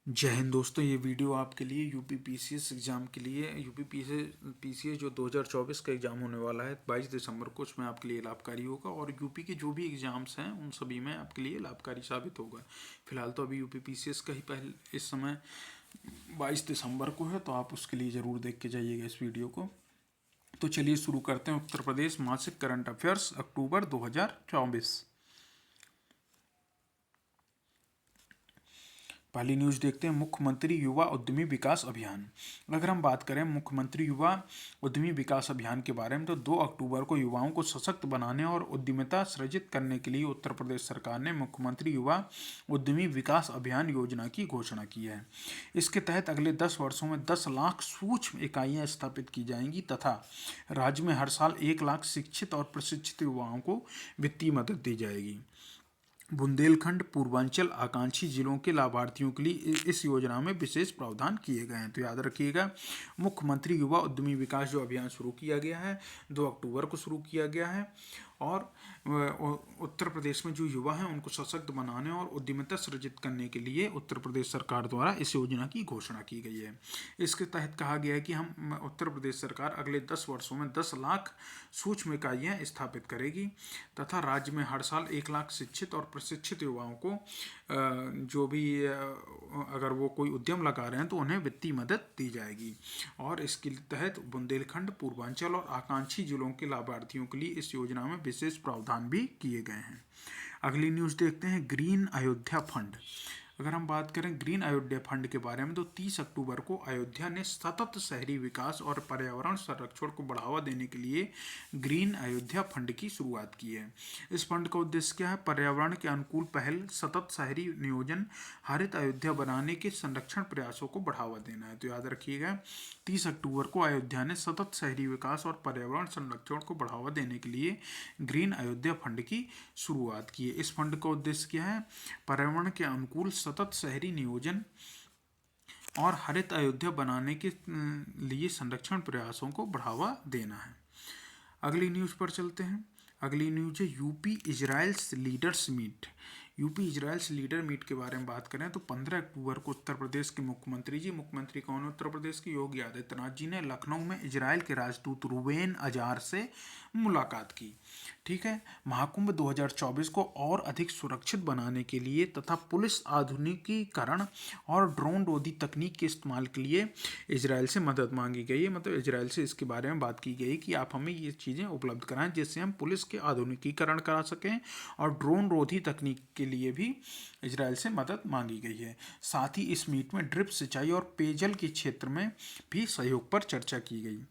जय हिंद दोस्तों। ये वीडियो आपके लिए यूपी पीसीएस एग्ज़ाम के लिए यूपी पीसीएस जो 2024 का एग्ज़ाम होने वाला है 22 दिसंबर को, उसमें आपके लिए लाभकारी होगा। और यूपी के जो भी एग्ज़ाम्स हैं उन सभी में आपके लिए लाभकारी साबित होगा। फिलहाल तो अभी यूपी पीसीएस का ही पहले इस समय 22 दिसंबर को है, तो आप उसके लिए ज़रूर देख के जाइएगा इस वीडियो को। तो चलिए शुरू करते हैं। उत्तर प्रदेश मासिक करंट अफेयर्स अक्टूबर 2024। पहली न्यूज़ देखते हैं, मुख्यमंत्री युवा उद्यमी विकास अभियान। अगर हम बात करें मुख्यमंत्री युवा उद्यमी विकास अभियान के बारे में, तो 2 अक्टूबर को युवाओं को सशक्त बनाने और उद्यमिता सृजित करने के लिए उत्तर प्रदेश सरकार ने मुख्यमंत्री युवा उद्यमी विकास अभियान योजना की घोषणा की है। इसके तहत अगले 10 वर्षों में 10 लाख सूक्ष्म इकाइयाँ स्थापित की जाएंगी तथा राज्य में हर साल 1 लाख शिक्षित और प्रशिक्षित युवाओं को वित्तीय मदद दी जाएगी। बुंदेलखंड पूर्वांचल आकांक्षी जिलों के लाभार्थियों के लिए इस योजना में विशेष प्रावधान किए गए हैं। तो याद रखिएगा, मुख्यमंत्री युवा उद्यमी विकास जो अभियान शुरू किया गया है 2 अक्टूबर को शुरू किया गया है, और उत्तर प्रदेश में जो युवा हैं उनको सशक्त बनाने और उद्यमिता सृजित करने के लिए उत्तर प्रदेश सरकार द्वारा इस योजना की घोषणा की गई है। इसके तहत कहा गया है कि हम उत्तर प्रदेश सरकार अगले 10 वर्षों में 10 लाख सूक्ष्म इकाइयाँ स्थापित करेगी तथा राज्य में हर साल 1 लाख शिक्षित और प्रशिक्षित युवाओं को जो भी अगर वो कोई उद्यम लगा रहे हैं तो उन्हें वित्तीय मदद दी जाएगी। और इसके तहत बुंदेलखंड पूर्वांचल और आकांक्षी जिलों के लाभार्थियों के लिए इस योजना में विशेष प्रावधान भी किए गए हैं। अगली न्यूज़ देखते हैं, ग्रीन अयोध्या फंड। अगर हम बात करें ग्रीन अयोध्या फंड के बारे में, तो 30 अक्टूबर को अयोध्या ने सतत शहरी विकास और पर्यावरण संरक्षण को बढ़ावा देने के लिए ग्रीन अयोध्या फंड की शुरुआत की है। इस फंड का उद्देश्य क्या है? पर्यावरण के अनुकूल पहल, सतत शहरी नियोजन, हरित अयोध्या बनाने के संरक्षण प्रयासों को बढ़ावा देना है। तो याद रखिएगा, 30 अक्टूबर को अयोध्या ने सतत शहरी विकास और पर्यावरण संरक्षण को बढ़ावा देने के लिए ग्रीन अयोध्या फंड की शुरुआत की है। इस फंड का उद्देश्य क्या है? पर्यावरण के अनुकूल सतत शहरी नियोजन और हरित अयोध्या बनाने के लिए संरक्षण प्रयासों को बढ़ावा देना है। अगली न्यूज़ पर चलते हैं। अगली न्यूज़ है UP Israel leaders meet. UP Israel leader meet के बारे में बात करें तो 15 अक्टूबर को उत्तर प्रदेश के मुख्यमंत्री कौन है उत्तर प्रदेश के? योगी आदित्यनाथ जी ने लखनऊ में इजराइल के राजदूत रूबेन अजार से मुलाकात की। ठीक है। महाकुंभ 2024 को और अधिक सुरक्षित बनाने के लिए तथा पुलिस आधुनिकीकरण और ड्रोन रोधी तकनीक के इस्तेमाल के लिए इजराइल से मदद मांगी गई है। मतलब इजराइल से इसके बारे में बात की गई कि आप हमें ये चीज़ें उपलब्ध कराएं जिससे हम पुलिस के आधुनिकीकरण करा सकें, और ड्रोन रोधी तकनीक के लिए भी इजराइल से मदद मांगी गई है। साथ ही इस मीट में ड्रिप सिंचाई और पेयजल के क्षेत्र में भी सहयोग पर चर्चा की गई।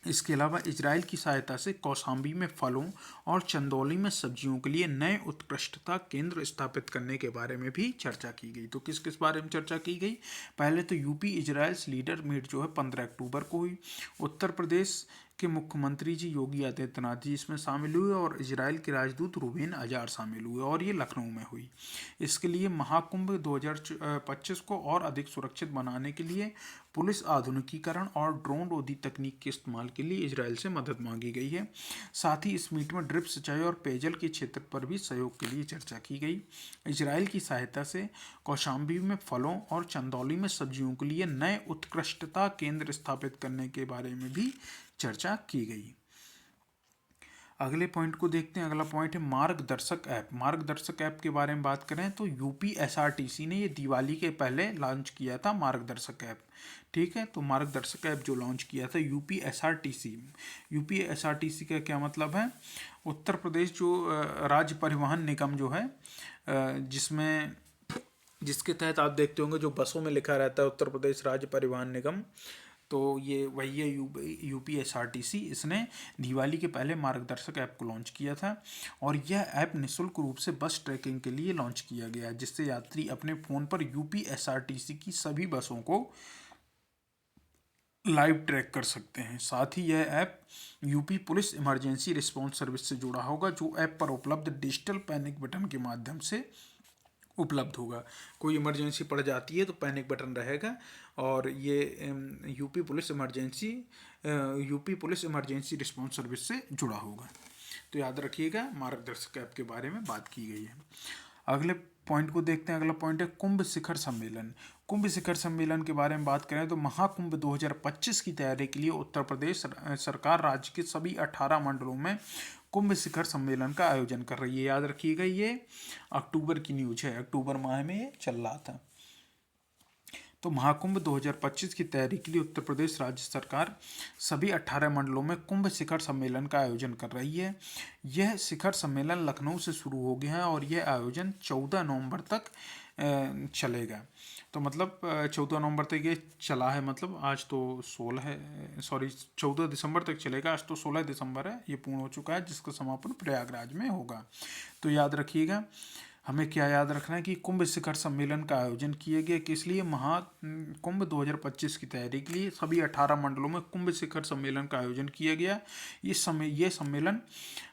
इसके अलावा इजराइल की सहायता से कौशाम्बी में फलों और चंदौली में सब्जियों के लिए नए उत्कृष्टता केंद्र स्थापित करने के बारे में भी चर्चा की गई। तो किस किस बारे में चर्चा की गई? पहले तो यूपी इजराइल लीडर मीट जो है 15 अक्टूबर को हुई। उत्तर प्रदेश के मुख्यमंत्री जी योगी आदित्यनाथ जी इसमें शामिल हुए और इजराइल के राजदूत रूबेन अजार शामिल हुए, और ये लखनऊ में हुई। इसके लिए महाकुंभ 2025 को और अधिक सुरक्षित बनाने के लिए पुलिस आधुनिकीकरण और ड्रोन रोधी तकनीक के इस्तेमाल के लिए इजराइल से मदद मांगी गई है। साथ ही इस मीट में ड्रिप सिंचाई और पेयजल के क्षेत्र पर भी सहयोग के लिए चर्चा की गई। इजराइल की सहायता से कौशाम्बी में फलों और चंदौली में सब्जियों के लिए नए उत्कृष्टता केंद्र स्थापित करने के बारे में भी चर्चा की गई। अगले पॉइंट को देखते हैं। अगला पॉइंट है मार्गदर्शक ऐप। मार्गदर्शक ऐप के बारे में बात करें तो यूपी एसआरटीसी ने ये दिवाली के पहले लॉन्च किया था मार्गदर्शक ऐप। ठीक है। तो मार्गदर्शक ऐप जो लॉन्च किया था यूपी एसआरटीसी। यूपी एसआरटीसी का क्या मतलब है? उत्तर प्रदेश जो राज्य परिवहन निगम जो है, जिसके तहत आप देखते होंगे जो बसों में लिखा रहता है उत्तर प्रदेश राज्य परिवहन निगम, तो ये वही है यूपी एसआरटीसी। इसने दिवाली के पहले मार्गदर्शक ऐप को लॉन्च किया था, और यह ऐप निःशुल्क रूप से बस ट्रैकिंग के लिए लॉन्च किया गया, जिससे यात्री अपने फ़ोन पर यूपी एसआरटीसी की सभी बसों को लाइव ट्रैक कर सकते हैं। साथ ही यह app UP police emergency response service से जुड़ा होगा, जो ऐप पर उपलब्ध डिजिटल पैनिक बटन के माध्यम से उपलब्ध होगा। कोई इमरजेंसी पड़ जाती है तो पैनिक बटन रहेगा, और ये UP police emergency response service से जुड़ा होगा। तो याद रखिएगा, मार्गदर्शक ऐप के बारे में बात की गई है। अगले पॉइंट को देखते हैं। अगला पॉइंट है कुंभ शिखर सम्मेलन। कुंभ शिखर सम्मेलन के बारे में बात करें तो महाकुंभ 2025 की तैयारी के लिए उत्तर प्रदेश सरकार राज्य के सभी 18 मंडलों में कुंभ शिखर सम्मेलन का आयोजन कर रही है। याद रखिएगा, ये अक्टूबर की न्यूज है, अक्टूबर माह में ये चल रहा था। तो महाकुंभ 2025 की तैयारी के लिए उत्तर प्रदेश राज्य सरकार सभी 18 मंडलों में कुंभ शिखर सम्मेलन का आयोजन कर रही है। यह शिखर सम्मेलन लखनऊ से शुरू हो गया है और यह आयोजन 14 नवंबर तक चलेगा। तो मतलब 14 नवंबर तक ये चला है, मतलब आज तो 16 है, सॉरी 14 दिसंबर तक चलेगा, आज तो 16 दिसंबर है, ये पूर्ण हो चुका है, जिसका समापन प्रयागराज में होगा। तो याद रखिएगा, हमें क्या याद रखना है कि कुंभ शिखर सम्मेलन का आयोजन किया गया किस लिए, महाकुंभ 2025 की तैयारी के लिए सभी 18 मंडलों में कुंभ शिखर सम्मेलन का आयोजन किया गया। ये सम्मेलन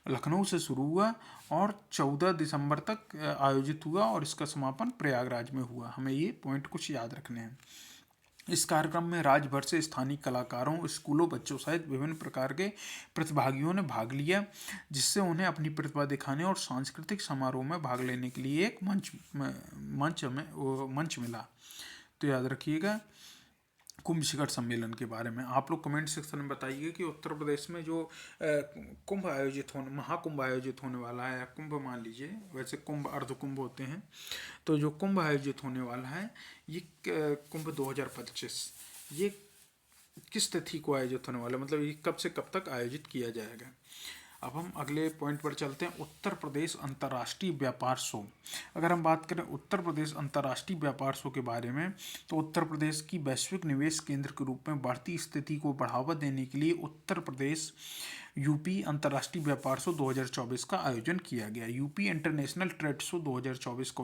लखनऊ से शुरू हुआ और 14 दिसंबर तक आयोजित हुआ और इसका समापन प्रयागराज में हुआ। हमें ये पॉइंट कुछ याद रखने हैं। इस कार्यक्रम में राज्य भर से स्थानीय कलाकारों, स्कूलों, बच्चों सहित विभिन्न प्रकार के प्रतिभागियों ने भाग लिया, जिससे उन्हें अपनी प्रतिभा दिखाने और सांस्कृतिक समारोह में भाग लेने के लिए एक मंच मिला। तो याद रखिएगा कुंभ शिखर सम्मेलन के बारे में। आप लोग कमेंट सेक्शन में बताइए कि उत्तर प्रदेश में जो महाकुंभ आयोजित होने वाला है, कुंभ मान लीजिए, वैसे कुंभ अर्ध कुंभ होते हैं, तो जो कुंभ आयोजित होने वाला है ये कुंभ 2025 ये किस तिथि को आयोजित होने वाला है, मतलब ये कब से कब तक आयोजित किया जाएगा। अब हम अगले पॉइंट पर चलते हैं, उत्तर प्रदेश अंतर्राष्ट्रीय व्यापार शो। अगर हम बात करें उत्तर प्रदेश अंतर्राष्ट्रीय व्यापार शो के बारे में, तो उत्तर प्रदेश की वैश्विक निवेश केंद्र के रूप में बढ़ती स्थिति को बढ़ावा देने के लिए उत्तर प्रदेश यूपी अंतर्राष्ट्रीय व्यापार शो 2024 का आयोजन किया गया। यूपी इंटरनेशनल ट्रेड शो 2024 का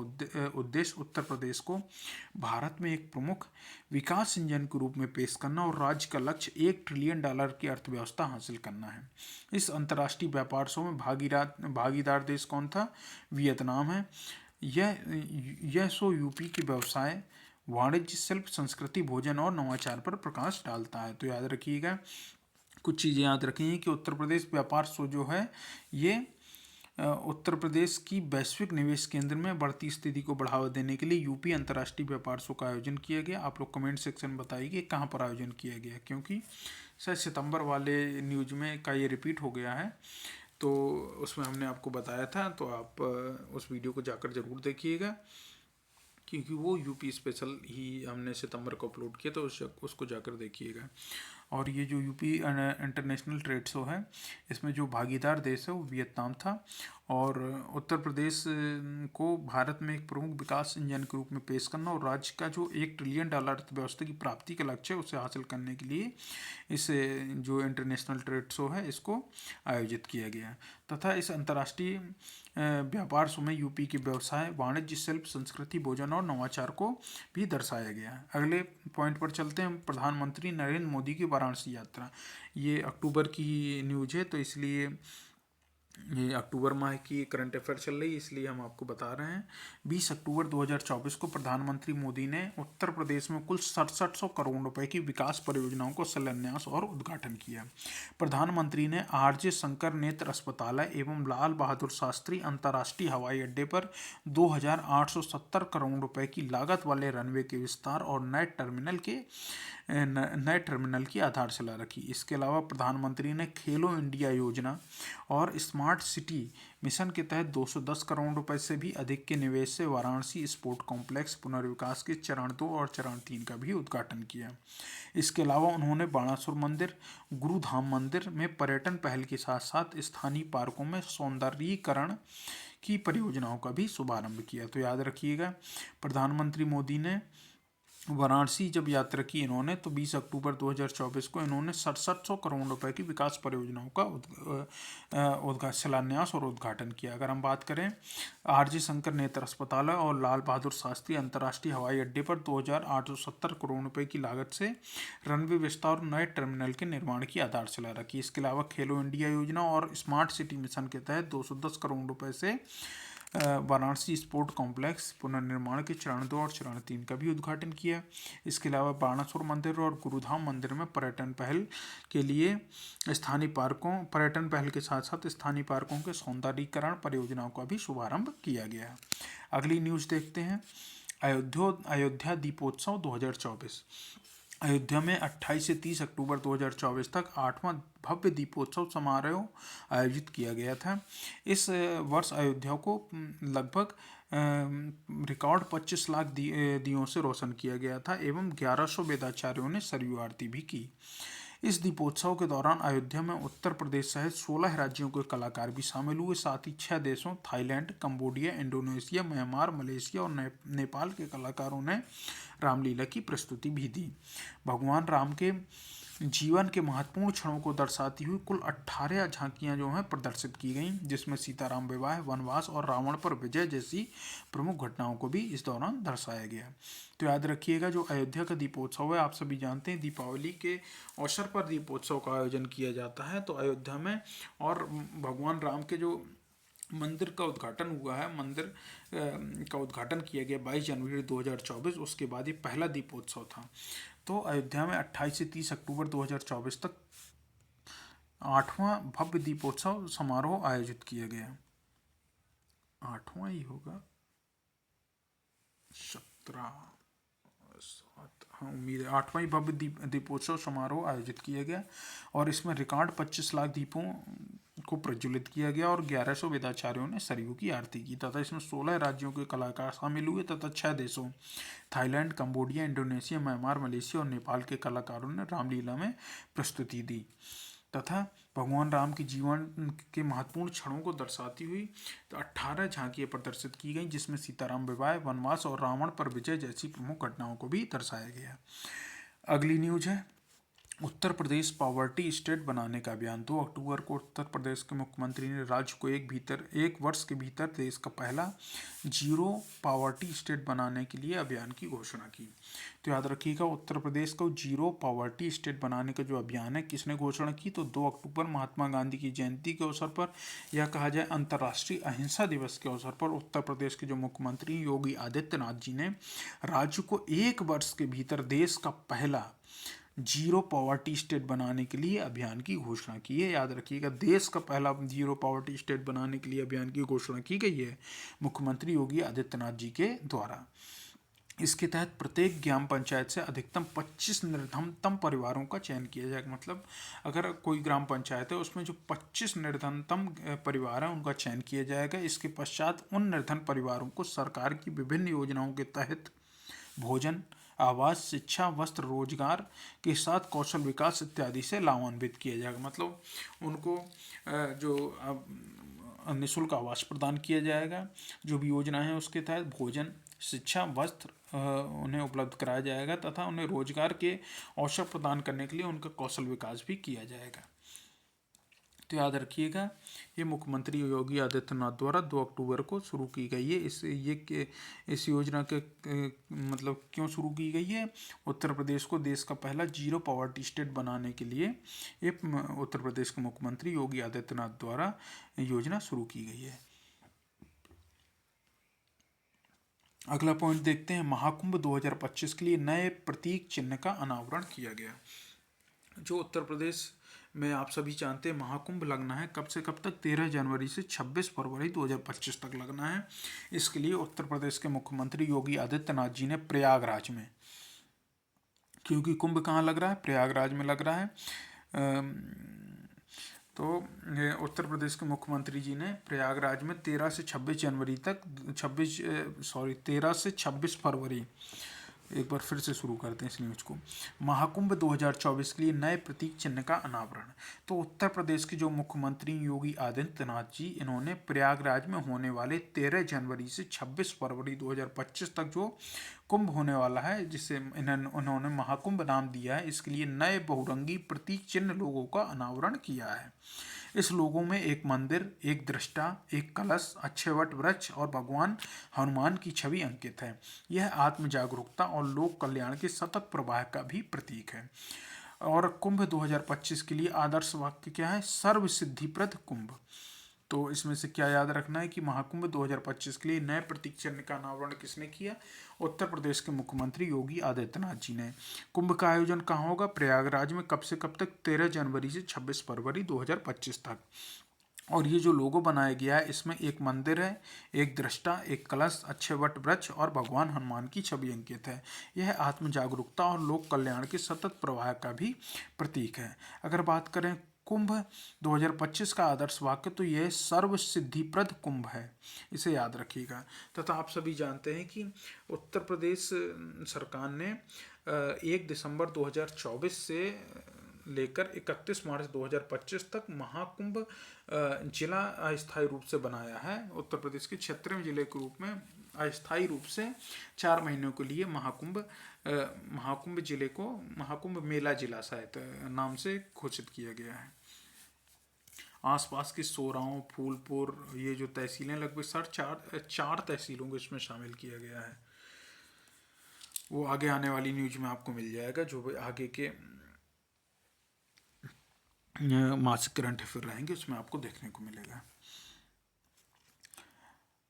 उद्देश्य उत्तर प्रदेश को भारत में एक प्रमुख विकास इंजन के रूप में पेश करना और राज्य का लक्ष्य $1 ट्रिलियन की अर्थव्यवस्था हासिल करना है। इस अंतर्राष्ट्रीय व्यापार शो में भागीदार देश कौन था? वियतनाम है। यह शो यूपी के व्यवसाय, वाणिज्य, शिल्प, संस्कृति, भोजन और नवाचार पर प्रकाश डालता है। तो याद रखिएगा, कुछ चीज़ें याद रखें कि उत्तर प्रदेश व्यापार शो जो है ये उत्तर प्रदेश की वैश्विक निवेश केंद्र में बढ़ती स्थिति को बढ़ावा देने के लिए यूपी अंतर्राष्ट्रीय व्यापार शो का आयोजन किया गया। आप लोग कमेंट सेक्शन में बताइए कि कहाँ पर आयोजन किया गया, क्योंकि शायद सितंबर वाले न्यूज में का ये रिपीट हो गया है, तो उसमें हमने आपको बताया था, तो आप उस वीडियो को जाकर ज़रूर देखिएगा, क्योंकि वो यूपी स्पेशल ही हमने सितंबर को अपलोड किया, तो उसको जाकर देखिएगा। और ये जो यूपी इंटरनेशनल ट्रेड शो है, इसमें जो भागीदार देश है वो वियतनाम था और उत्तर प्रदेश को भारत में एक प्रमुख विकास इंजन के रूप में पेश करना और राज्य का जो $1 ट्रिलियन अर्थव्यवस्था की प्राप्ति का लक्ष्य है उसे हासिल करने के लिए इस जो इंटरनेशनल ट्रेड शो है इसको आयोजित किया गया। तथा इस अंतर्राष्ट्रीय व्यापार शो में यूपी के व्यवसाय, वाणिज्य, शिल्प, संस्कृति, भोजन और नवाचार को भी दर्शाया गया। अगले पॉइंट पर चलते हैं, प्रधानमंत्री नरेंद्र मोदी की वाराणसी यात्रा। ये अक्टूबर की न्यूज है, तो इसलिए ये अक्टूबर माह की करंट अफेयर चल रही है, इसलिए हम आपको बता रहे हैं। 20 अक्टूबर 2024 को प्रधानमंत्री मोदी ने उत्तर प्रदेश में कुल 6700 करोड़ रुपए की विकास परियोजनाओं को शिलान्यास और उद्घाटन किया। प्रधानमंत्री ने आरजे शंकर नेत्र अस्पताल एवं लाल बहादुर शास्त्री अंतर्राष्ट्रीय हवाई अड्डे पर 2870 करोड़ रुपए की लागत वाले रनवे के विस्तार और नए टर्मिनल की आधारशिला रखी। इसके अलावा प्रधानमंत्री ने खेलो इंडिया योजना और स्मार्ट सिटी मिशन के तहत 210 करोड़ रुपए से भी अधिक के निवेश से वाराणसी स्पोर्ट कॉम्प्लेक्स पुनर्विकास के चरण 2 और चरण 3 का भी उद्घाटन किया। इसके अलावा उन्होंने बाणासुर मंदिर, गुरुधाम मंदिर में पर्यटन पहल के साथ साथ स्थानीय पार्कों में सौंदर्यीकरण की परियोजनाओं का भी शुभारंभ किया। तो याद रखिएगा, प्रधानमंत्री मोदी ने वाराणसी जब यात्रा की इन्होंने, तो 20 अक्टूबर 2024 को इन्होंने 6700 करोड़ रुपए की विकास परियोजनाओं का शिलान्यास और उद्घाटन किया। अगर हम बात करें आरजे शंकर नेत्र अस्पताल और लाल बहादुर शास्त्री अंतर्राष्ट्रीय हवाई अड्डे पर 2870 करोड़ रुपए की लागत से रनवे विस्तार और नए टर्मिनल के निर्माण की आधारशिला रखी। इसके अलावा खेलो इंडिया योजना और स्मार्ट सिटी मिशन के तहत 210 करोड़ रुपए से वाराणसी स्पोर्ट कॉम्प्लेक्स पुनर्निर्माण के चरण 2 और चरण 3 का भी उद्घाटन किया। इसके अलावा बाणासुर मंदिर और गुरुधाम मंदिर में पर्यटन पहल के लिए पर्यटन पहल के साथ साथ स्थानीय पार्कों के सौंदर्यीकरण परियोजनाओं का भी शुभारंभ किया गया। अगली न्यूज देखते हैं। अयोध्या दीपोत्सव 2024। अयोध्या में 28 से 30 अक्टूबर 2024 तक 8वां भव्य दीपोत्सव समारोह आयोजित किया गया था। इस वर्ष अयोध्या को लगभग रिकॉर्ड 25 लाख दियों से रोशन किया गया था एवं 1100 वेदाचार्यों ने सरयू आरती भी की। इस दीपोत्सव के दौरान अयोध्या में उत्तर प्रदेश सहित 16 राज्यों के कलाकार भी शामिल हुए। साथ ही 6 देशों Thailand, Cambodia, Indonesia, Myanmar, Malaysia और नेपाल के कलाकारों ने रामलीला की प्रस्तुति भी दी। भगवान राम के जीवन के महत्वपूर्ण क्षणों को दर्शाती हुई कुल 18 झांकियां जो हैं प्रदर्शित की गईं, जिसमें सीताराम विवाह, वनवास और रावण पर विजय जैसी प्रमुख घटनाओं को भी इस दौरान दर्शाया गया। तो याद रखिएगा, जो अयोध्या का दीपोत्सव है, आप सभी जानते हैं दीपावली के अवसर पर दीपोत्सव का आयोजन किया जाता है। तो अयोध्या में और भगवान राम के जो मंदिर का उद्घाटन हुआ है, मंदिर का उद्घाटन किया गया 22 जनवरी 2024। उसके बाद ये पहला दीपोत्सव था। तो अयोध्या में 28 से 30 अक्टूबर 2024 तक 8वां भव्य दीपोत्सव समारोह आयोजित किया गया। 8वां ही होगा, 17 हाँ उम्मीद है 8वां ही भव्य दीपोत्सव समारोह आयोजित किया गया और इसमें रिकॉर्ड 25 लाख दीपों को प्रज्वलित किया गया और 1100 वेदाचार्यों ने सरयू की आरती की तथा इसमें 16 राज्यों के कलाकार शामिल हुए तथा 6 देशों Thailand, Cambodia, Indonesia, Myanmar, Malaysia और नेपाल के कलाकारों ने रामलीला में प्रस्तुति दी तथा भगवान राम के जीवन के महत्वपूर्ण क्षणों को दर्शाती हुई तो 18 झांकियां प्रदर्शित की गई, जिसमें सीताराम विवाह, वनवास और रावण पर विजय जैसी प्रमुख घटनाओं को भी दर्शाया गया। अगली न्यूज है उत्तर प्रदेश पॉवर्टी स्टेट बनाने का अभियान। 2 अक्टूबर को उत्तर प्रदेश के मुख्यमंत्री ने राज्य को एक वर्ष के भीतर देश का पहला जीरो पॉवर्टी स्टेट बनाने के लिए अभियान की घोषणा की। तो याद रखिएगा, उत्तर प्रदेश को जीरो पॉवर्टी स्टेट बनाने का जो अभियान है किसने घोषणा की, तो 2 अक्टूबर महात्मा गांधी की जयंती के अवसर पर, या कहा जाए अंतर्राष्ट्रीय अहिंसा दिवस के अवसर पर उत्तर प्रदेश के जो मुख्यमंत्री योगी आदित्यनाथ जी ने राज्य को 1 वर्ष के भीतर देश का पहला जीरो पॉवर्टी स्टेट बनाने के लिए अभियान की घोषणा की है। याद रखिएगा, देश का पहला जीरो पॉवर्टी स्टेट बनाने के लिए अभियान की घोषणा की गई है मुख्यमंत्री योगी आदित्यनाथ जी के द्वारा। इसके तहत प्रत्येक ग्राम पंचायत से अधिकतम 25 निर्धनतम परिवारों का चयन किया जाएगा। मतलब अगर कोई ग्राम पंचायत है उसमें जो 25 निर्धनतम परिवार हैं उनका चयन किया जाएगा। इसके पश्चात उन निर्धन परिवारों को सरकार की विभिन्न योजनाओं के तहत भोजन, आवास, शिक्षा, वस्त्र, रोजगार के साथ कौशल विकास इत्यादि से लाभान्वित किया जाएगा। मतलब उनको जो निःशुल्क आवास प्रदान किया जाएगा, जो भी योजना है उसके तहत भोजन, शिक्षा, वस्त्र उन्हें उपलब्ध कराया जाएगा तथा उन्हें रोजगार के अवसर प्रदान करने के लिए उनका कौशल विकास भी किया जाएगा। तो याद रखिएगा, ये मुख्यमंत्री योगी आदित्यनाथ द्वारा 2 अक्टूबर को शुरू की गई है। इस योजना के मतलब क्यों शुरू की गई है, उत्तर प्रदेश को देश का पहला जीरो पॉवर्टी स्टेट बनाने के लिए ये उत्तर प्रदेश के मुख्यमंत्री योगी आदित्यनाथ द्वारा योजना शुरू की गई है। अगला पॉइंट देखते हैं, महाकुंभ 2025 के लिए नए प्रतीक चिन्ह का अनावरण किया गया। जो उत्तर प्रदेश में आप सभी जानते हैं महाकुंभ लगना है कब से कब तक, 13 जनवरी से 26 फरवरी 2025 तक लगना है। इसके लिए उत्तर प्रदेश के मुख्यमंत्री योगी आदित्यनाथ जी ने प्रयागराज में, क्योंकि कुंभ कहाँ लग रहा है, प्रयागराज में लग रहा है, तो उत्तर प्रदेश के मुख्यमंत्री जी ने प्रयागराज में 13 से 26 फरवरी, एक बार फिर से शुरू करते हैं इस न्यूज को, महाकुंभ 2024 के लिए नए प्रतीक चिन्ह का अनावरण। तो उत्तर प्रदेश के जो मुख्यमंत्री योगी आदित्यनाथ जी, इन्होंने प्रयागराज में होने वाले 13 जनवरी से 26 फरवरी 2025 तक जो कुंभ होने वाला है, जिसे उन्होंने महाकुंभ नाम दिया है, इसके लिए नए बहुरंगी प्रतीक चिन्ह लोगों का अनावरण किया है। इस लोगों में एक मंदिर, एक दृष्टा, एक कलश, अक्षयवट वृक्ष और भगवान हनुमान की छवि अंकित है। यह आत्म जागरूकता और लोक कल्याण के सतत प्रवाह का भी प्रतीक है। और कुंभ 2025 के लिए आदर्श वाक्य क्या है, सर्व सिद्धिप्रद कुंभ। तो इसमें से क्या याद रखना है कि महाकुंभ 2025 के लिए नए प्रतीक चिन्ह का अनावरण किसने किया? उत्तर प्रदेश के मुख्यमंत्री योगी आदित्यनाथ जी ने। कुंभ का आयोजन कहाँ होगा? प्रयागराज में। कब से कब तक? 13 जनवरी से 26 फरवरी 2025 तक। और ये जो लोगो बनाया गया है इसमें एक मंदिर है, एक दृष्टा, एक कलश, अच्छे वट वृक्ष और भगवान हनुमान की छवि अंकित है। यह आत्म जागरूकता और लोक कल्याण के सतत प्रवाह का भी प्रतीक है। अगर बात करें कुंभ 2025 का आदर्श वाक्य, तो यह सर्व सिद्धिप्रद कुंभ है, इसे याद रखिएगा। तथा आप सभी जानते हैं कि उत्तर प्रदेश सरकार ने 1 दिसंबर 2024 से लेकर 31 मार्च 2025 तक महाकुंभ जिला अस्थायी रूप से बनाया है। उत्तर प्रदेश के 76वें जिले के रूप में अस्थायी रूप से 4 महीनों के लिए महाकुंभ जिले को महाकुंभ मेला जिला शायद नाम से घोषित किया गया है। आसपास के सोराव, फूलपुर, ये जो तहसीलें लगभग चार तहसीलों को इसमें शामिल किया गया है। वो आगे आने वाली न्यूज में आपको मिल जाएगा, जो भी आगे के मासिक करंट अफेयर रहेंगे उसमें आपको देखने को मिलेगा।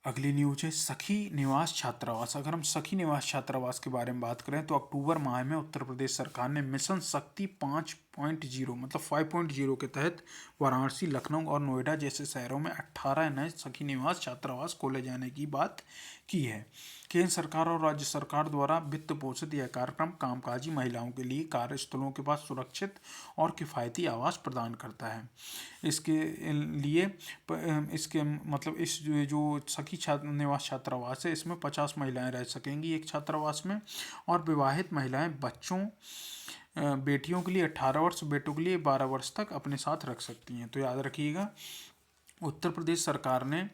अगली न्यूज है सखी निवास छात्रावास। अगर हम सखी निवास छात्रावास के बारे में बात करें तो अक्टूबर माह में उत्तर प्रदेश सरकार ने मिशन शक्ति 5.0 मतलब 5.0 के तहत वाराणसी, लखनऊ और नोएडा जैसे शहरों में 18 नए सखी निवास छात्रावास खोले जाने की बात की है। केंद्र सरकार और राज्य सरकार द्वारा वित्त पोषित यह कार्यक्रम कामकाजी महिलाओं के लिए कार्यस्थलों के पास सुरक्षित और किफ़ायती आवास प्रदान करता है। इसके लिए इसके मतलब इस जो सखी निवास छात्रावास है इसमें 50 महिलाएं रह सकेंगी एक छात्रावास में, और विवाहित महिलाएं बच्चों बेटियों के लिए 18 वर्ष, बेटों के लिए 12 वर्ष तक अपने साथ रख सकती हैं। तो याद रखिएगा, उत्तर प्रदेश सरकार ने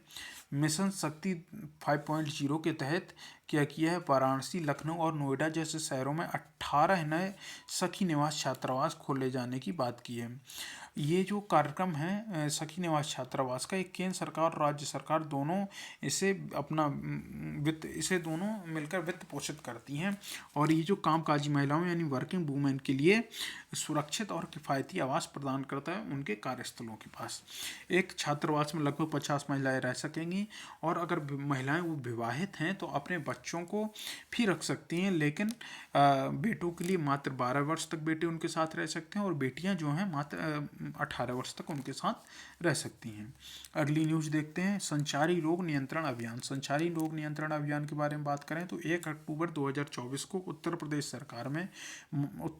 मिशन शक्ति 5.0 के तहत क्या किया है, वाराणसी, लखनऊ और नोएडा जैसे शहरों में 18 नए सखी निवास छात्रावास खोले जाने की बात की है। ये जो कार्यक्रम है सखी निवास छात्रावास का, एक केंद्र सरकार और राज्य सरकार दोनों इसे अपना इसे दोनों मिलकर वित्त पोषित करती हैं, और ये जो कामकाजी महिलाओं यानी वर्किंग वूमेन के लिए सुरक्षित और किफ़ायती आवास प्रदान करता है उनके कार्यस्थलों के पास। एक छात्रावास में लगभग 50 महिलाएं रह सकेंगी, और अगर महिलाएं वो विवाहित हैं तो अपने बच्चों को भी रख सकती हैं, लेकिन बेटों के लिए मात्र 12 वर्ष तक बेटे उनके साथ रह सकते हैं, और बेटियां जो हैं मात्र 18 वर्ष तक उनके साथ रह सकती हैं। अगली न्यूज़ देखते हैं, संचारी रोग नियंत्रण अभियान। संचारी रोग नियंत्रण अभियान के बारे में बात करें तो 1 अक्टूबर 2024 को उत्तर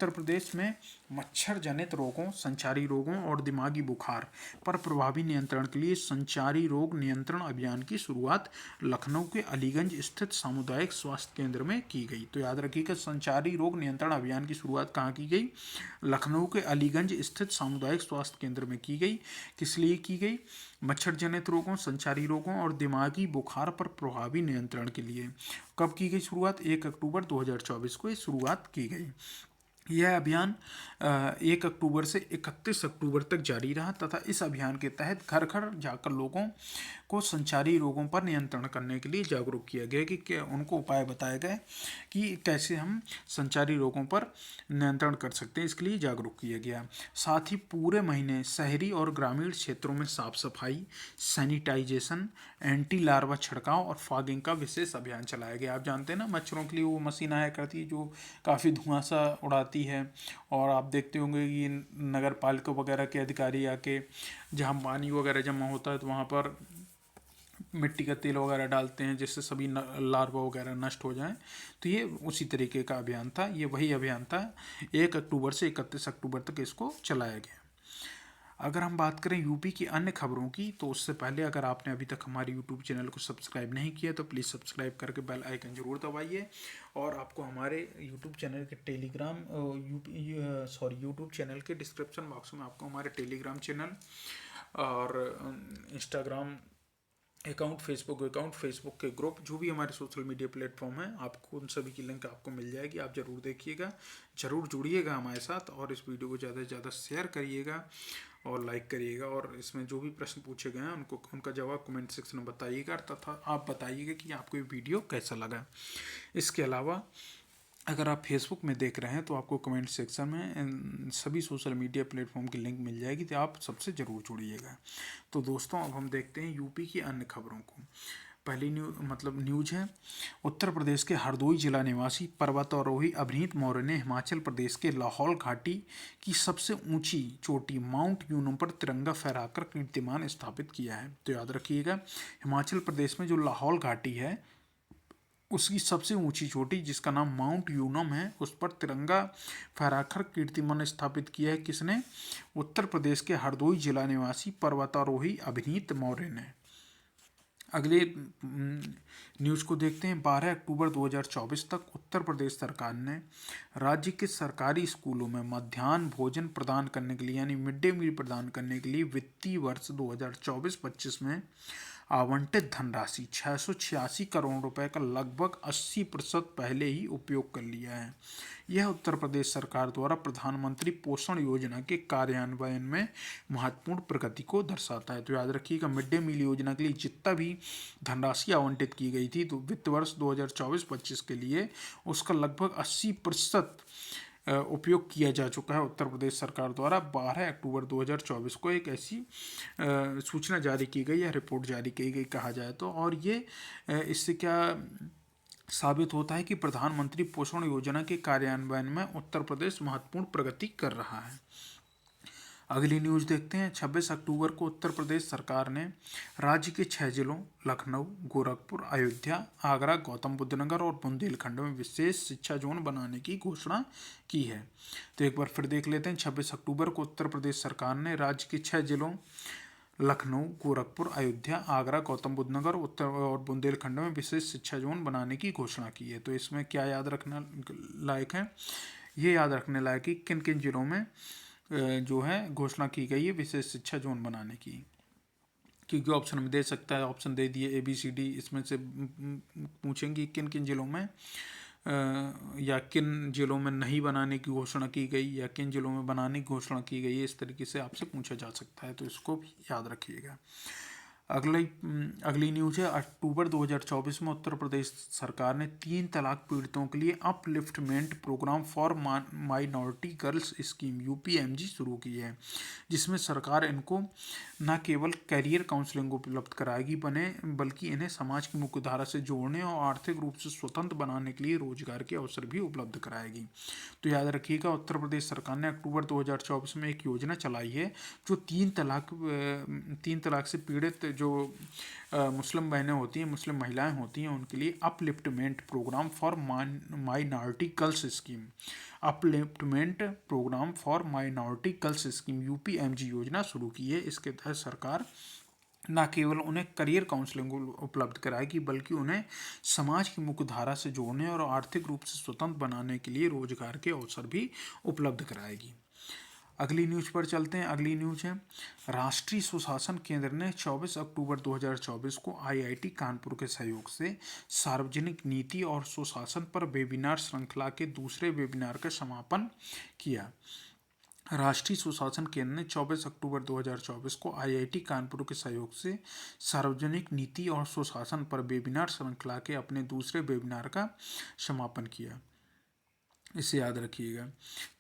प्रदेश में मच्छर जनित रोगों, संचारी रोगों और दिमागी बुखार पर प्रभावी नियंत्रण के लिए संचारी रोग नियंत्रण अभियान की शुरुआत लखनऊ के अलीगंज स्थित सामुदायिक स्वास्थ्य केंद्र में की गई। तो याद रखिएगा, संचारी रोग नियंत्रण अभियान की शुरुआत कहाँ की गई? लखनऊ के अलीगंज स्थित सामुदायिक स्वास्थ्य केंद्र में की गई। किस लिए की गई? मच्छर जनित रोगों, संचारी रोगों और दिमागी बुखार पर प्रभावी नियंत्रण के लिए। कब की गई शुरुआत? 1 अक्टूबर 2024 को शुरुआत की गई। यह अभियान 1 अक्टूबर से 31 अक्टूबर तक जारी रहा, तथा इस अभियान के तहत घर घर जाकर लोगों को संचारी रोगों पर नियंत्रण करने के लिए जागरूक किया गया कि क्या उनको उपाय बताए गए कि कैसे हम संचारी रोगों पर नियंत्रण कर सकते हैं, इसके लिए जागरूक किया गया। साथ ही पूरे महीने शहरी और ग्रामीण क्षेत्रों में साफ सफाई, सैनिटाइजेशन, एंटी लार्वा छिड़काव और फॉगिंग का विशेष अभियान चलाया गया। आप जानते हैं ना, मच्छरों के लिए वो मशीन आया करती है जो काफ़ी धुआं सा उड़ाती है, और आप देखते होंगे कि नगर पालिका वगैरह के अधिकारी आके जहाँ पानी वगैरह जमा होता है तो वहाँ पर मिट्टी का तेल वगैरह डालते हैं जिससे सभी लार्वा वगैरह नष्ट हो जाएं। तो ये उसी तरीके का अभियान था, ये वही अभियान था। 1 अक्टूबर से 31 अक्टूबर तक इसको चलाया गया। अगर हम बात करें यूपी की अन्य खबरों की, तो उससे पहले अगर आपने अभी तक हमारे यूट्यूब चैनल को सब्सक्राइब नहीं किया तो प्लीज़ सब्सक्राइब करके बेल आइकन जरूर दबाइए, और आपको हमारे यूट्यूब चैनल के यूट्यूब चैनल के डिस्क्रिप्शन बॉक्स में आपको हमारे टेलीग्राम चैनल और इंस्टाग्राम अकाउंट, फेसबुक के ग्रुप, जो भी हमारे सोशल मीडिया प्लेटफॉर्म है, आपको उन सभी की लिंक आपको मिल जाएगी। आप ज़रूर देखिएगा, ज़रूर जुड़िएगा हमारे साथ, और इस वीडियो को ज़्यादा से ज़्यादा शेयर करिएगा और लाइक करिएगा, और इसमें जो भी प्रश्न पूछे गए हैं उनका जवाब कमेंट सेक्शन में बताइएगा, तथा आप बताइएगा कि आपको ये वीडियो कैसा लगा। इसके अलावा अगर आप फेसबुक में देख रहे हैं तो आपको कमेंट सेक्शन में इन सभी सोशल मीडिया प्लेटफॉर्म की लिंक मिल जाएगी, तो आप सबसे ज़रूर जुड़िएगा। तो दोस्तों अब हम देखते हैं यूपी की अन्य खबरों को। पहली न्यूज है, उत्तर प्रदेश के हरदोई जिला निवासी पर्वतारोही अभिनीत मौर्य ने हिमाचल प्रदेश के लाहौल घाटी की सबसे ऊंची चोटी माउंट यूनो पर तिरंगा फहराकर कीर्तिमान स्थापित किया है। तो याद रखिएगा, हिमाचल प्रदेश में जो लाहौल घाटी है उसकी सबसे ऊंची चोटी जिसका नाम माउंट यूनम है, उस पर तिरंगा फहराकर कीर्तिमान स्थापित किया है। किसने? उत्तर प्रदेश के हरदोई जिला निवासी पर्वतारोही अभिनीत मौर्य ने। अगले न्यूज़ को देखते हैं। 12 अक्टूबर 2024 तक उत्तर प्रदेश सरकार ने राज्य के सरकारी स्कूलों में मध्याह्न भोजन प्रदान करने के लिए यानी मिड डे मील प्रदान करने के लिए वित्तीय वर्ष 2024-25 में आवंटित धनराशि 686 करोड़ रुपए का लगभग 80% पहले ही उपयोग कर लिया है। यह उत्तर प्रदेश सरकार द्वारा प्रधानमंत्री पोषण योजना के कार्यान्वयन में महत्वपूर्ण प्रगति को दर्शाता है। तो याद रखिएगा, मिड डे मील योजना के लिए जितना भी धनराशि आवंटित की गई थी तो वित्त वर्ष 2024-25 के लिए उसका लगभग 80% उपयोग किया जा चुका है उत्तर प्रदेश सरकार द्वारा। 12 अक्टूबर 2024 को एक ऐसी सूचना जारी की गई या रिपोर्ट जारी की गई कहा जाए तो। और ये इससे क्या साबित होता है कि प्रधानमंत्री पोषण योजना के कार्यान्वयन में उत्तर प्रदेश महत्वपूर्ण प्रगति कर रहा है। अगली न्यूज़ देखते हैं। 26 अक्टूबर को उत्तर प्रदेश सरकार ने राज्य के 6 जिलों लखनऊ, गोरखपुर, अयोध्या, आगरा, गौतम बुद्ध नगर और बुंदेलखंड में विशेष शिक्षा जोन बनाने की घोषणा की है। तो एक बार फिर देख लेते हैं। 26 अक्टूबर को उत्तर प्रदेश सरकार ने राज्य के 6 जिलों लखनऊ, गोरखपुर, अयोध्या, आगरा, गौतम बुद्ध नगर उत्तर और बुंदेलखंड में विशेष शिक्षा जोन बनाने की घोषणा की है। तो इसमें क्या याद रखना लायक है? ये याद रखने लायक कि किन किन जिलों में जो है घोषणा की गई है विशेष शिक्षा जोन बनाने की, क्योंकि ऑप्शन में दे सकता है, ऑप्शन दे दिए ABCD, इसमें से पूछेंगे किन किन जिलों में या किन जिलों में नहीं बनाने की घोषणा की गई या किन जिलों में बनाने की घोषणा की गई है, इस तरीके से आपसे पूछा जा सकता है, तो इसको भी याद रखिएगा। अगली न्यूज है। अक्टूबर 2024 में उत्तर प्रदेश सरकार ने 3 तलाक पीड़ितों के लिए upliftment programme for minority girls scheme UPMG शुरू की है, जिसमें सरकार इनको न केवल करियर काउंसलिंग उपलब्ध कराएगी बल्कि इन्हें समाज की मुख्यधारा से जोड़ने और आर्थिक रूप से स्वतंत्र बनाने के लिए रोजगार के अवसर भी उपलब्ध कराएगी। तो याद रखिएगा, उत्तर प्रदेश सरकार ने अक्टूबर 2024 में एक योजना चलाई है जो 3 तलाक से पीड़ित जो मुस्लिम बहनें होती हैं, मुस्लिम महिलाएं होती हैं, उनके लिए upliftment programme for minority girls scheme, upliftment programme for minority girls scheme UPMG योजना शुरू की है। इसके तहत सरकार न केवल उन्हें करियर काउंसलिंग उपलब्ध कराएगी बल्कि उन्हें समाज की मुख्यधारा से जोड़ने और आर्थिक रूप से स्वतंत्र बनाने के लिए रोजगार के अवसर भी उपलब्ध कराएगी। अगली न्यूज पर चलते हैं। अगली न्यूज है, राष्ट्रीय सुशासन केंद्र ने 24 अक्टूबर 2024 को IIT कानपुर के सहयोग से सार्वजनिक नीति और सुशासन पर वेबिनार श्रृंखला के दूसरे वेबिनार का समापन किया। राष्ट्रीय सुशासन केंद्र ने 24 अक्टूबर 2024 को IIT कानपुर के सहयोग से सार्वजनिक नीति और सुशासन पर वेबिनार श्रृंखला के अपने दूसरे वेबिनार का समापन किया। इसे याद रखिएगा।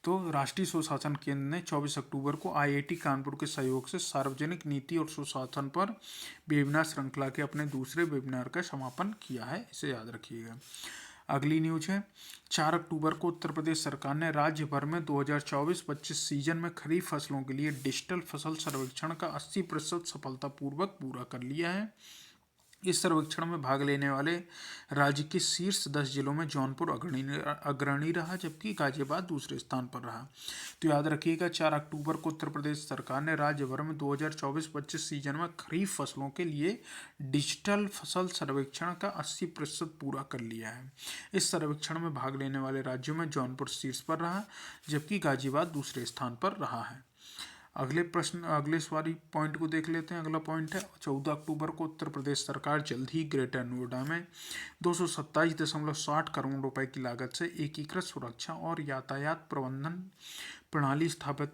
तो राष्ट्रीय सुशासन केंद्र ने 24 अक्टूबर को IIT कानपुर के सहयोग से सार्वजनिक नीति और सुशासन पर वेबिनार श्रृंखला के अपने दूसरे वेबिनार का समापन किया है, इसे याद रखिएगा। अगली न्यूज है, 4 अक्टूबर को उत्तर प्रदेश सरकार ने राज्य भर में 2024-25 सीजन में खरीफ फसलों के लिए डिजिटल फसल सर्वेक्षण का 80% सफलतापूर्वक पूरा कर लिया है। इस सर्वेक्षण में भाग लेने वाले राज्य के शीर्ष 10 जिलों में जौनपुर अग्रणी रहा, जबकि गाजियाबाद दूसरे स्थान पर रहा। तो याद रखिएगा, 4 अक्टूबर को उत्तर प्रदेश सरकार ने राज्य भर में 2024-25 सीजन में खरीफ फसलों के लिए डिजिटल फसल सर्वेक्षण का 80% पूरा कर लिया है। इस सर्वेक्षण में भाग लेने वाले राज्यों में जौनपुर शीर्ष पर रहा, जबकि गाजियाबाद दूसरे स्थान पर रहा है। अगले सवारी पॉइंट को देख लेते हैं। अगला पॉइंट है, 14 अक्टूबर को उत्तर प्रदेश सरकार जल्द ही ग्रेटर नोएडा में 227.60 करोड़ रुपए की लागत से एकीकृत सुरक्षा और यातायात प्रबंधन प्रणाली स्थापित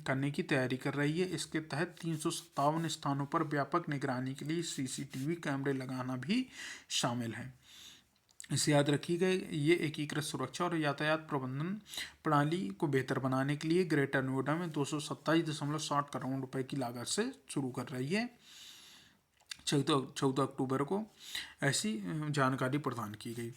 करने की तैयारी कर रही है। इसके तहत 357 स्थानों पर व्यापक निगरानी के लिए CCTV कैमरे लगाना भी शामिल है। इसे याद रखिएगा, ये एकीकृत सुरक्षा और यातायात प्रबंधन प्रणाली को बेहतर बनाने के लिए ग्रेटर नोएडा में 227.60 करोड़ रुपए की लागत से शुरू कर रही है। 14 अक्टूबर को ऐसी जानकारी प्रदान की गई।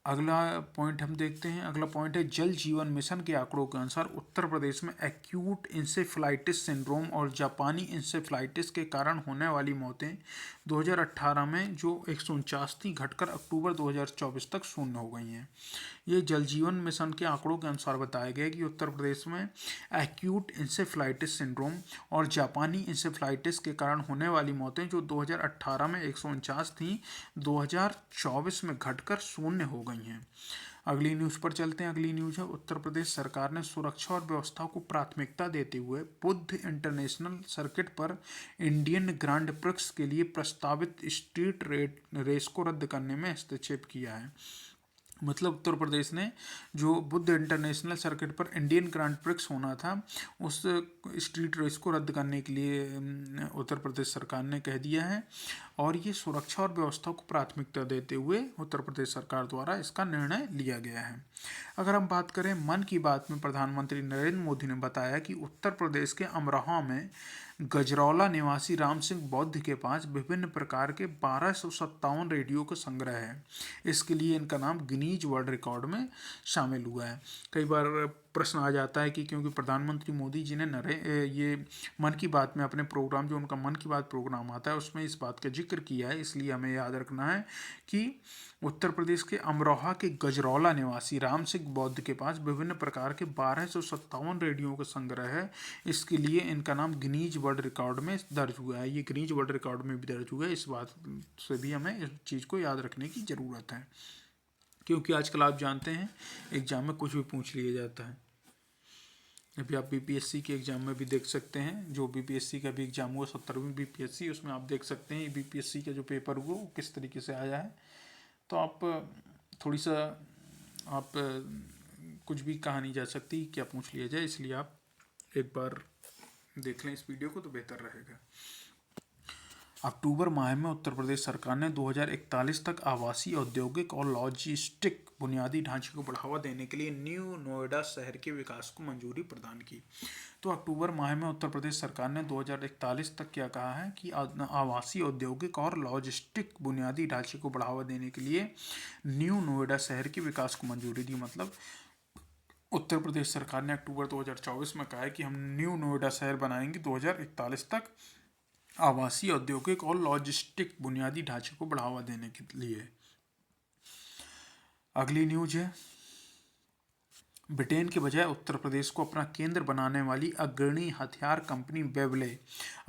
अगला पॉइंट हम देखते हैं। अगला पॉइंट है जल जीवन मिशन के आंकड़ों के अनुसार उत्तर प्रदेश में एक्यूट इंसेफ्लाइटिस सिंड्रोम और जापानी इंसेफ्लाइटिस के कारण होने वाली मौतें 2018 में जो 149 थी घटकर अक्टूबर 2024 तक शून्य हो गई हैं। ये जल जीवन मिशन के आंकड़ों के अनुसार बताया गया कि उत्तर प्रदेश में एक्यूट इंसेफ्लाइटिस सिंड्रोम और जापानी इंसेफ्लाइटिस के कारण होने वाली मौतें जो 2018 में 149 थी 2024 में घटकर शून्य हो गई हैं। अगली न्यूज़ पर चलते हैं। अगली न्यूज़ है उत्तर प्रदेश सरकार ने सुरक्षा और व्यवस्था को प्राथमिकता देते हुए बुद्ध इंटरनेशनल सर्किट पर इंडियन ग्रांड प्रिक्स के लिए प्रस्तावित स्ट्रीट रेस को रद्द करने में हस्तक्षेप किया है। मतलब उत्तर प्रदेश ने जो बुद्ध इंटरनेशनल सर्किट पर इंडियन ग्रांड प्रिक्स होना था उस स्ट्रीट रेस को रद्द करने के लिए उत्तर प्रदेश सरकार ने कह दिया है और ये सुरक्षा और व्यवस्था को प्राथमिकता देते हुए उत्तर प्रदेश सरकार द्वारा इसका निर्णय लिया गया है। अगर हम बात करें मन की बात में प्रधानमंत्री नरेंद्र मोदी ने बताया कि उत्तर प्रदेश के अमरोहा में गजरौला निवासी राम सिंह बौद्ध के पास विभिन्न प्रकार के 1257 रेडियो का संग्रह है। इसके लिए इनका नाम गिनीज वर्ल्ड रिकॉर्ड में शामिल हुआ है। कई बार प्रश्न आ जाता है कि क्योंकि प्रधानमंत्री मोदी जी ने ये मन की बात में अपने प्रोग्राम जो उनका मन की बात प्रोग्राम आता है उसमें इस बात का जिक्र किया है, इसलिए हमें याद रखना है कि उत्तर प्रदेश के अमरोहा के गजरौला निवासी राम सिंह बौद्ध के पास विभिन्न प्रकार के 1257 रेडियो का संग्रह है। इसके लिए इनका नाम गिनीज वर्ल्ड रिकॉर्ड में दर्ज हुआ है। ये गिनीज वर्ल्ड रिकॉर्ड में भी दर्ज हुआ है। इस बात से भी हमें इस चीज़ को याद रखने की ज़रूरत है, क्योंकि आजकल आप जानते हैं एग्जाम में कुछ भी पूछ लिया जाता है। अभी आप बीपीएससी के एग्ज़ाम में भी देख सकते हैं, जो बीपीएससी का भी एग्ज़ाम हुआ 17वीं बीपीएससी, उसमें आप देख सकते हैं बीपीएससी का जो पेपर हुआ वो किस तरीके से आया है। तो आप थोड़ी सा आप कुछ भी कहा नहीं जा सकती क्या पूछ लिया जाए, इसलिए आप एक बार देख लें इस वीडियो को तो बेहतर रहेगा। अक्टूबर माह में उत्तर प्रदेश सरकार ने 2041 तक आवासीय, औद्योगिक और लॉजिस्टिक बुनियादी ढांचे को बढ़ावा देने के लिए न्यू नोएडा शहर के विकास को मंजूरी प्रदान की। तो अक्टूबर माह में उत्तर प्रदेश सरकार ने 2041 तक क्या कहा है कि आवासीय, औद्योगिक और लॉजिस्टिक बुनियादी ढांचे को बढ़ावा देने के लिए न्यू नोएडा शहर के विकास को मंजूरी दी। मतलब उत्तर प्रदेश सरकार ने अक्टूबर 2024 में कहा है कि हम न्यू नोएडा शहर बनाएंगे 2041 तक आवासीय, औद्योगिक और लॉजिस्टिक बुनियादी ढांचे को बढ़ावा देने के लिए। अगली न्यूज है ब्रिटेन के बजाय उत्तर प्रदेश को अपना केंद्र बनाने वाली अग्रणी हथियार कंपनी बेवले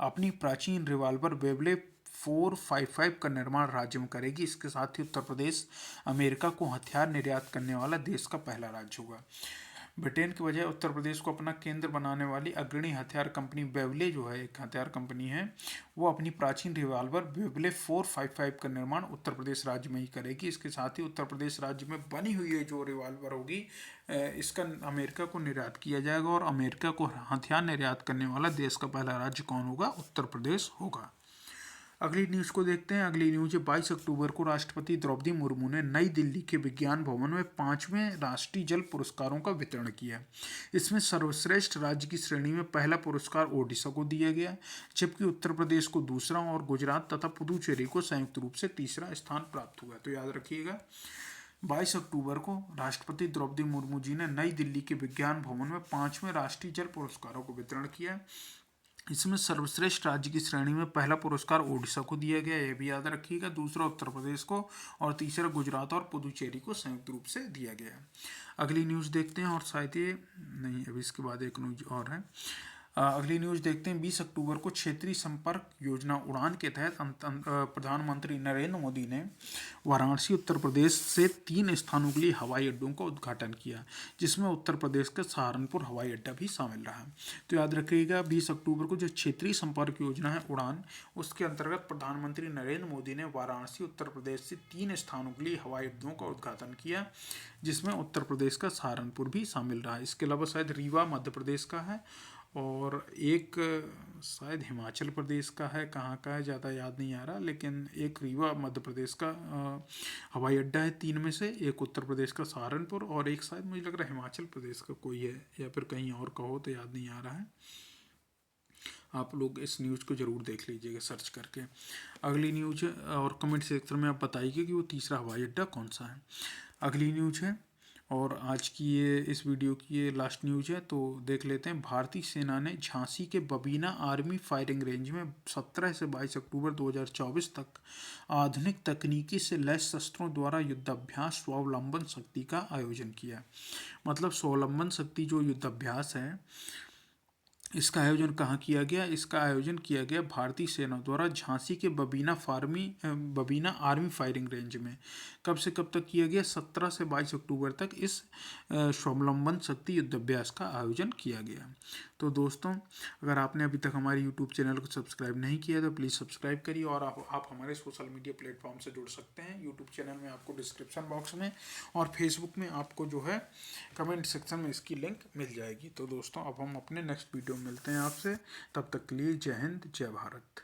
अपनी प्राचीन रिवाल्वर बेवले 455 का निर्माण राज्य में करेगी। इसके साथ ही उत्तर प्रदेश अमेरिका को हथियार निर्यात करने वाला देश का पहला राज्य होगा। ब्रिटेन के बजाय उत्तर प्रदेश को अपना केंद्र बनाने वाली अग्रणी हथियार कंपनी बेवले जो है एक हथियार कंपनी है, वो अपनी प्राचीन रिवाल्वर बेवले 455 का निर्माण उत्तर प्रदेश राज्य में ही करेगी। इसके साथ ही उत्तर प्रदेश राज्य में बनी हुई है जो रिवाल्वर होगी इसका अमेरिका को निर्यात किया जाएगा और अमेरिका को हथियार निर्यात करने वाला देश का पहला राज्य कौन होगा? उत्तर प्रदेश होगा। अगली न्यूज़ को देखते हैं। अगली न्यूज़ है 22 अक्टूबर को राष्ट्रपति द्रौपदी मुर्मू ने नई दिल्ली के विज्ञान भवन में 5वें राष्ट्रीय जल पुरस्कारों का वितरण किया। इसमें सर्वश्रेष्ठ राज्य की श्रेणी में पहला पुरस्कार ओडिशा को दिया गया, जबकि उत्तर प्रदेश को दूसरा और गुजरात तथा पुदुचेरी को संयुक्त रूप से तीसरा स्थान प्राप्त हुआ। तो याद रखिएगा 22 अक्टूबर को राष्ट्रपति द्रौपदी मुर्मू जी ने नई दिल्ली के विज्ञान भवन में 5वें राष्ट्रीय जल पुरस्कारों को वितरण किया। इसमें सर्वश्रेष्ठ राज्य की श्रेणी में पहला पुरस्कार ओडिशा को दिया गया, यह भी याद रखिएगा। दूसरा उत्तर प्रदेश को और तीसरा गुजरात और पुदुचेरी को संयुक्त रूप से दिया गया। अगली न्यूज़ देखते हैं और शायद ये नहीं, अभी इसके बाद एक न्यूज़ और है। अगली न्यूज़ देखते हैं। 20 अक्टूबर को क्षेत्रीय संपर्क योजना उड़ान के तहत प्रधानमंत्री नरेंद्र मोदी ने वाराणसी उत्तर प्रदेश से 3 स्थानों के लिए हवाई अड्डों का उद्घाटन किया, जिसमें उत्तर प्रदेश का सहारनपुर हवाई अड्डा भी शामिल रहा। तो याद रखिएगा 20 अक्टूबर को जो क्षेत्रीय संपर्क योजना है उड़ान, उसके अंतर्गत प्रधानमंत्री नरेंद्र मोदी ने वाराणसी उत्तर प्रदेश से 3 स्थानों के लिए हवाई अड्डों का उद्घाटन किया, जिसमें उत्तर प्रदेश का सहारनपुर भी शामिल रहा। इसके अलावा शायद रीवा मध्य प्रदेश का है और एक शायद हिमाचल प्रदेश का है, कहाँ का है ज़्यादा याद नहीं आ रहा, लेकिन एक रीवा मध्य प्रदेश का हवाई अड्डा है 3 में से, एक उत्तर प्रदेश का सहारनपुर और एक शायद मुझे लग रहा है हिमाचल प्रदेश का कोई है, या फिर कहीं और का हो तो याद नहीं आ रहा है। आप लोग इस न्यूज़ को ज़रूर देख लीजिएगा सर्च करके। अगली न्यूज़ और कमेंट सेक्शन में आप बताइए कि वो तीसरा हवाई अड्डा कौन सा है। अगली न्यूज़ है और आज की ये इस वीडियो की ये लास्ट न्यूज़ है, तो देख लेते हैं। भारतीय सेना ने झांसी के बबीना आर्मी फायरिंग रेंज में 17 से 22 अक्टूबर 2024 तक आधुनिक तकनीकी से लैस शस्त्रों द्वारा युद्धाभ्यास स्वावलंबन शक्ति का आयोजन किया। मतलब स्वावलंबन शक्ति जो युद्धाभ्यास है, इसका आयोजन कहाँ किया गया? इसका आयोजन किया गया भारतीय सेना द्वारा झांसी के बबीना आर्मी फायरिंग रेंज में। कब से कब तक किया गया? 17 से 22 अक्टूबर तक इस स्वावलंबन शक्ति युद्धाभ्यास का आयोजन किया गया। तो दोस्तों, अगर आपने अभी तक हमारे यूट्यूब चैनल को सब्सक्राइब नहीं किया तो प्लीज़ सब्सक्राइब करिए, और आप हमारे सोशल मीडिया प्लेटफॉर्म से जुड़ सकते हैं। यूट्यूब चैनल में आपको डिस्क्रिप्शन बॉक्स में और फेसबुक में आपको जो है कमेंट सेक्शन में इसकी लिंक मिल जाएगी। तो दोस्तों, अब हम अपने नेक्स्ट वीडियो में मिलते हैं आपसे, तब तक के लिए जय हिंद, जय भारत।